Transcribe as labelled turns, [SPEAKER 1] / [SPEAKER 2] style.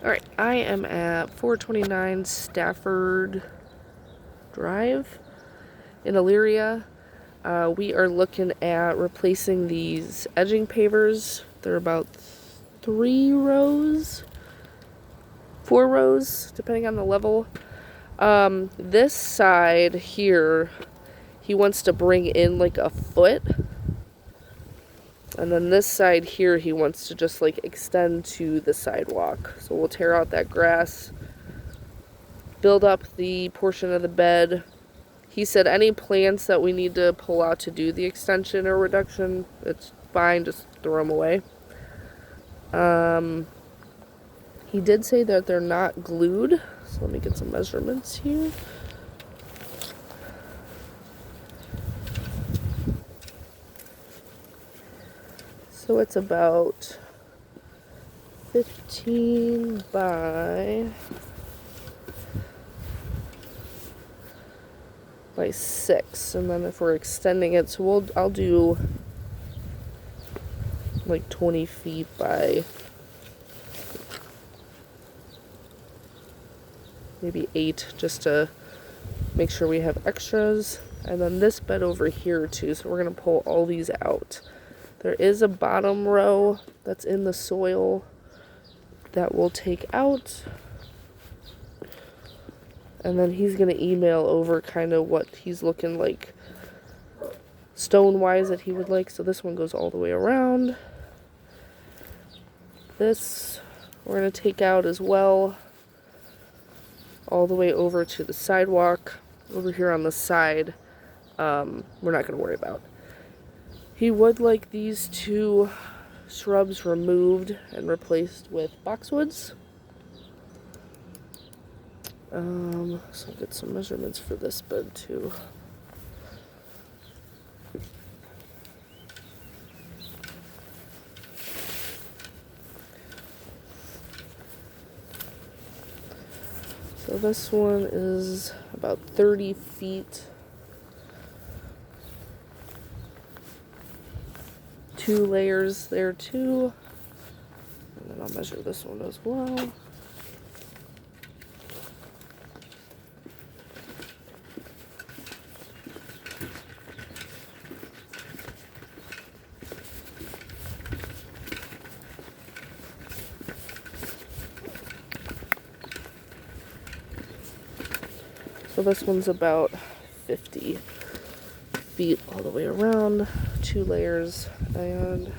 [SPEAKER 1] Alright, I am at 429 Stafford Drive in Elyria. We are looking at replacing these edging pavers. They're about 4 rows, depending on the level. This side here, he wants to bring in like a foot. And then this side here, he wants to just like extend to the sidewalk. So we'll tear out that grass, build up the portion of the bed. He said any plants that we need to pull out to do the extension or reduction, it's fine, just throw them away. He did say that they're not glued, so let me get some measurements here. So it's about 15 by 6, and then if we're extending it, so I'll do like 20 feet by maybe 8, just to make sure we have extras. And then this bed over here too, so we're gonna pull all these out. There is a bottom row that's in the soil that we'll take out. And then he's going to email over kind of what he's looking like stone-wise that he would like. So this one goes all the way around. This we're going to take out as well, all the way over to the sidewalk. Over here on the side, we're not going to worry about. He would like these 2 shrubs removed and replaced with boxwoods. So I'll get some measurements for this bed too. So this one is about 30 feet. 2 layers there too. And then I'll measure this one as well. So this one's about 50 feet all the way around, 2 layers, and